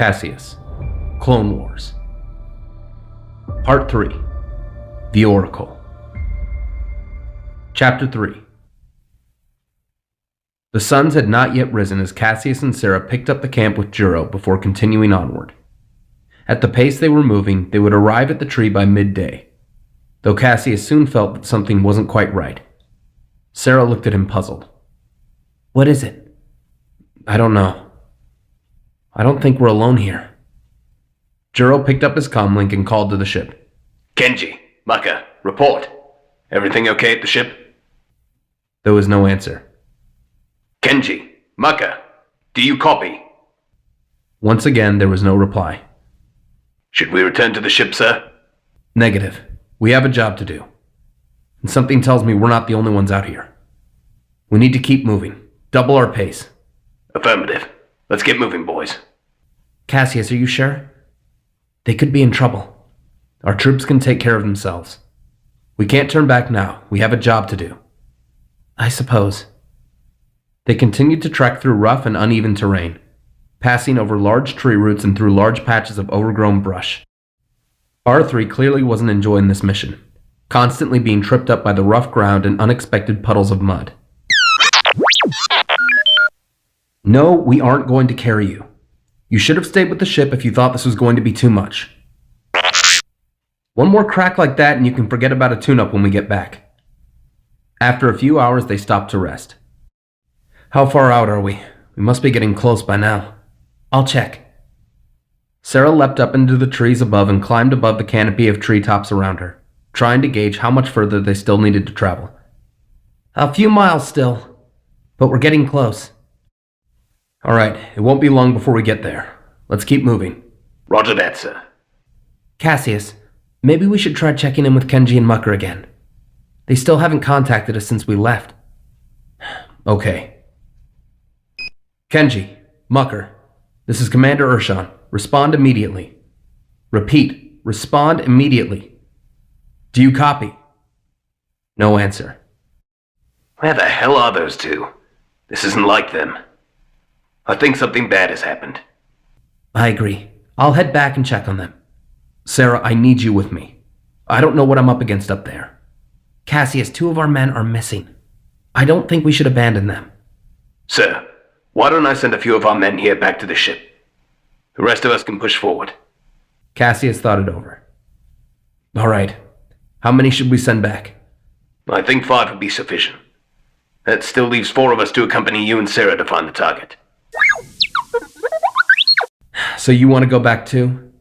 Caseus, Clone Wars. Part 3, The Oracle. Chapter 3. The suns had not yet risen as Caseus and Sarah picked up the camp with Juro before continuing onward. At the pace they were moving, they would arrive at the tree by midday, though Caseus soon felt that something wasn't quite right. Sarah looked at him puzzled. "What is it?" "I don't know. I don't think we're alone here." Juro picked up his comlink and called to the ship. "Kenji, Maka, report. Everything okay at the ship?" There was no answer. "Kenji, Maka, do you copy?" Once again, there was no reply. "Should we return to the ship, sir?" "Negative. We have a job to do. And something tells me we're not the only ones out here. We need to keep moving. Double our pace." "Affirmative. Let's get moving, boys." "Caseus, are you sure? They could be in trouble. Our troops can take care of themselves. We can't turn back now. We have a job to do." "I suppose." They continued to trek through rough and uneven terrain, passing over large tree roots and through large patches of overgrown brush. R3 clearly wasn't enjoying this mission, constantly being tripped up by the rough ground and unexpected puddles of mud. "No, we aren't going to carry you. You should have stayed with the ship if you thought this was going to be too much. One more crack like that and you can forget about a tune-up when we get back." After a few hours, they stopped to rest. "How far out are we? We must be getting close by now." "I'll check." Sarah leapt up into the trees above and climbed above the canopy of treetops around her, trying to gauge how much further they still needed to travel. "A few miles still, but we're getting close." "All right, it won't be long before we get there. Let's keep moving." "Roger that, sir." "Caseus, maybe we should try checking in with Kenji and Mucker again. They still haven't contacted us since we left." "Okay. Kenji, Mucker, this is Commander Urshan. Respond immediately. Repeat, respond immediately. Do you copy?" No answer. Where the hell are those two? This isn't like them. I think something bad has happened. "I agree. I'll head back and check on them. Sarah, I need you with me. I don't know what I'm up against up there. Caseus, 2 of our men are missing. I don't think we should abandon them." "Sir, why don't I send a few of our men here back to the ship? The rest of us can push forward." Caseus thought it over. "All right. How many should we send back?" "I think 5 would be sufficient. That still leaves 4 of us to accompany you and Sarah to find the target." "So you want to go back too?"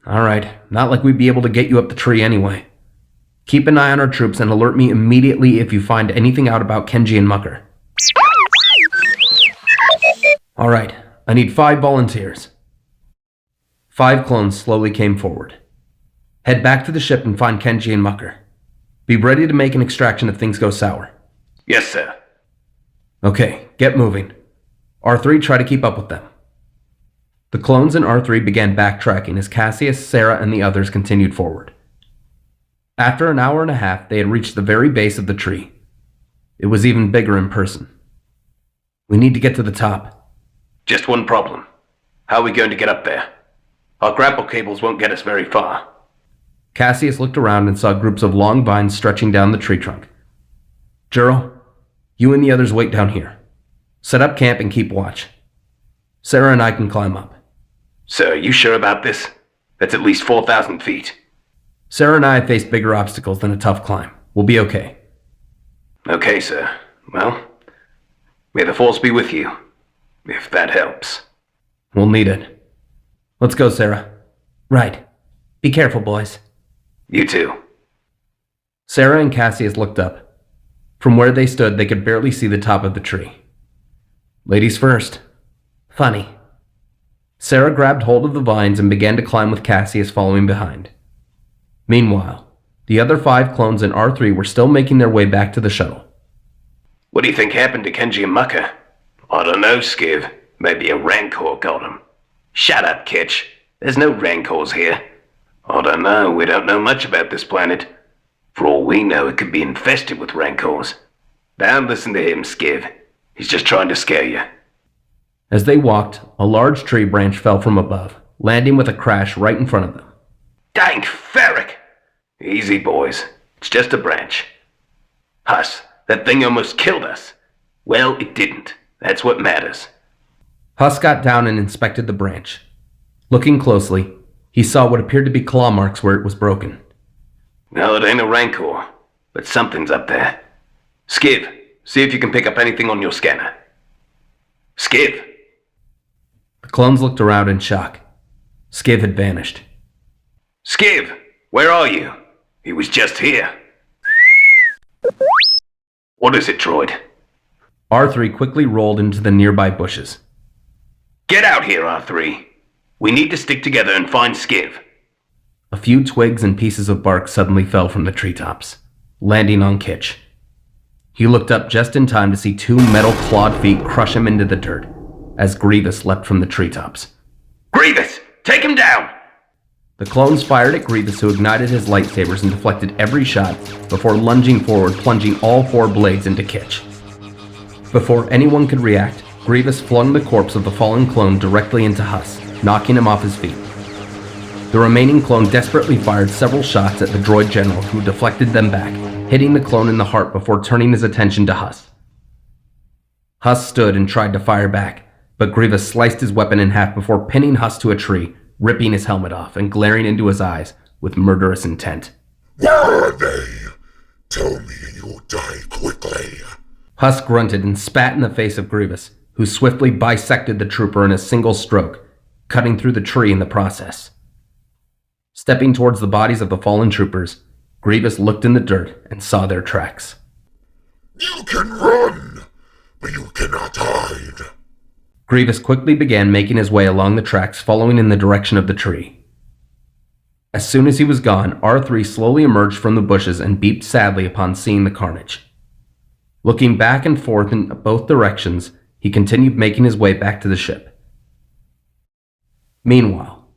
"All right. Not like we'd be able to get you up the tree anyway. Keep an eye on our troops and alert me immediately if you find anything out about Kenji and Mucker." "All right. I need 5 volunteers." 5 clones slowly came forward. "Head back to the ship and find Kenji and Mucker. Be ready to make an extraction if things go sour." "Yes, sir." "Okay, get moving. R3, try to keep up with them." The clones in R3 began backtracking as Caseus, Sarah, and the others continued forward. After an hour and a half, they had reached the very base of the tree. It was even bigger in person. "We need to get to the top." "Just one problem. How are we going to get up there? Our grapple cables won't get us very far." Caseus looked around and saw groups of long vines stretching down the tree trunk. "Juro, you and the others wait down here. Set up camp and keep watch. Sarah and I can climb up." "Sir, are you sure about this? That's at least 4,000 feet. "Sarah and I have faced bigger obstacles than a tough climb. We'll be okay." "Okay, sir. Well, may the force be with you, if that helps." "We'll need it. Let's go, Sarah." "Right. Be careful, boys." "You too." Sarah and Caseus looked up. From where they stood, they could barely see the top of the tree. "Ladies first." "Funny." Sarah grabbed hold of the vines and began to climb with Caseus following behind. Meanwhile, the other 5 clones in R3 were still making their way back to the shuttle. "What do you think happened to Kenji and Mucker?" "I don't know, Skiv. Maybe a rancor got him." "Shut up, Kitch. There's no rancors here." "I don't know. We don't know much about this planet. For all we know, it could be infested with rancors. Don't listen to him, Skiv. He's just trying to scare you." As they walked, a large tree branch fell from above, landing with a crash right in front of them. Dang ferret! Easy, boys. It's just a branch. Huss, that thing almost killed us. Well, it didn't. That's what matters. Huss got down and inspected the branch. Looking closely, he saw what appeared to be claw marks where it was broken. No, it ain't a rancor, but something's up there. Skiv, see if you can pick up anything on your scanner. Skiv! The clones looked around in shock. Skiv had vanished. Skiv, where are you? He was just here. What is it, droid? R3 quickly rolled into the nearby bushes. Get out here, R3. We need to stick together and find Skiv. A few twigs and pieces of bark suddenly fell from the treetops, landing on Kitch. He looked up just in time to see two metal clawed feet crush him into the dirt, as Grievous leapt from the treetops. Grievous, take him down! The clones fired at Grievous, who ignited his lightsabers and deflected every shot before lunging forward, plunging all four blades into Kitch. Before anyone could react, Grievous flung the corpse of the fallen clone directly into Huss, knocking him off his feet. The remaining clone desperately fired several shots at the droid general, who deflected them back, hitting the clone in the heart before turning his attention to Huss. Huss stood and tried to fire back, but Grievous sliced his weapon in half before pinning Huss to a tree, ripping his helmet off and glaring into his eyes with murderous intent. Where are they? Tell me and you'll die quickly. Huss grunted and spat in the face of Grievous, who swiftly bisected the trooper in a single stroke, cutting through the tree in the process. Stepping towards the bodies of the fallen troopers, Grievous looked in the dirt and saw their tracks. You can run, but you cannot hide. Grievous quickly began making his way along the tracks, following in the direction of the tree. As soon as he was gone, R3 slowly emerged from the bushes and beeped sadly upon seeing the carnage. Looking back and forth in both directions, he continued making his way back to the ship. Meanwhile,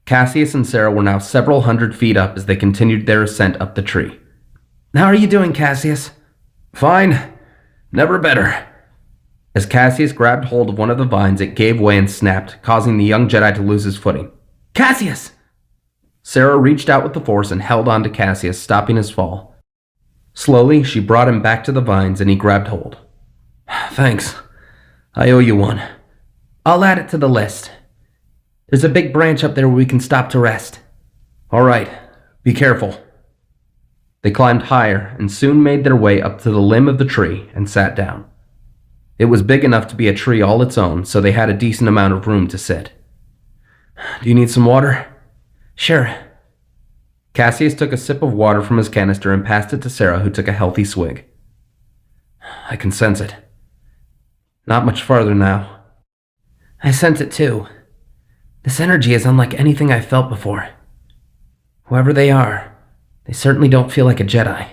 Caseus and Sarah were now several hundred feet up as they continued their ascent up the tree. "How are you doing, Caseus?" "Fine. Never better." As Caseus grabbed hold of one of the vines, it gave way and snapped, causing the young Jedi to lose his footing. "Caseus!" Sarah reached out with the Force and held on to Caseus, stopping his fall. Slowly, she brought him back to the vines and he grabbed hold. "Thanks. I owe you one." "I'll add it to the list. There's a big branch up there where we can stop to rest." "All right. Be careful." They climbed higher and soon made their way up to the limb of the tree and sat down. It was big enough to be a tree all its own, so they had a decent amount of room to sit. "Do you need some water?" "Sure." Caseus took a sip of water from his canister and passed it to Sarah, who took a healthy swig. "I can sense it. Not much farther now." "I sense it too. This energy is unlike anything I've felt before. Whoever they are, they certainly don't feel like a Jedi.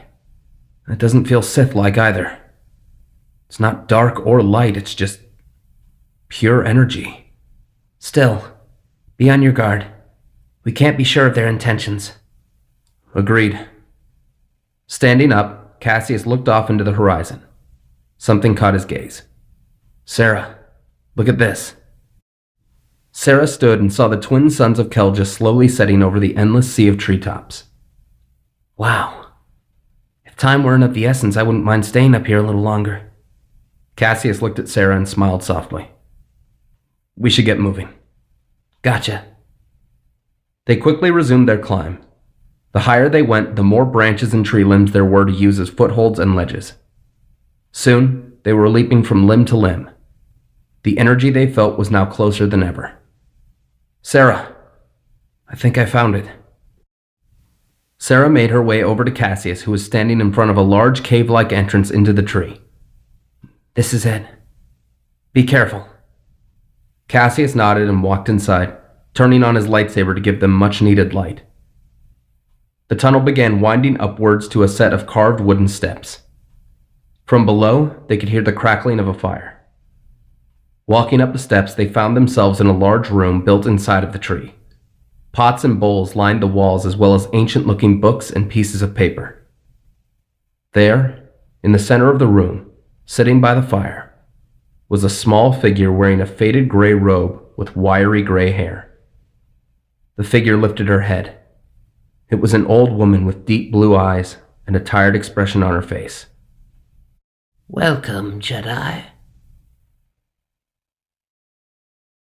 It doesn't feel Sith-like either. It's not dark or light, it's just pure energy. Still, be on your guard. We can't be sure of their intentions." "Agreed." Standing up, Caseus looked off into the horizon. Something caught his gaze. "Sarah, look at this." Sarah stood and saw the twin suns of Kelja slowly setting over the endless sea of treetops. "Wow. If time weren't of the essence, I wouldn't mind staying up here a little longer." Caseus looked at Sarah and smiled softly. "We should get moving." "Gotcha." They quickly resumed their climb. The higher they went, the more branches and tree limbs there were to use as footholds and ledges. Soon, they were leaping from limb to limb. The energy they felt was now closer than ever. "Sarah, I think I found it." Sarah made her way over to Caseus, who was standing in front of a large cave-like entrance into the tree. "This is it. Be careful." Caseus nodded and walked inside, turning on his lightsaber to give them much-needed light. The tunnel began winding upwards to a set of carved wooden steps. From below, they could hear the crackling of a fire. Walking up the steps, they found themselves in a large room built inside of the tree. Pots and bowls lined the walls, as well as ancient-looking books and pieces of paper. There, in the center of the room, sitting by the fire, was a small figure wearing a faded gray robe with wiry gray hair. The figure lifted her head. It was an old woman with deep blue eyes and a tired expression on her face. Welcome, Jedi.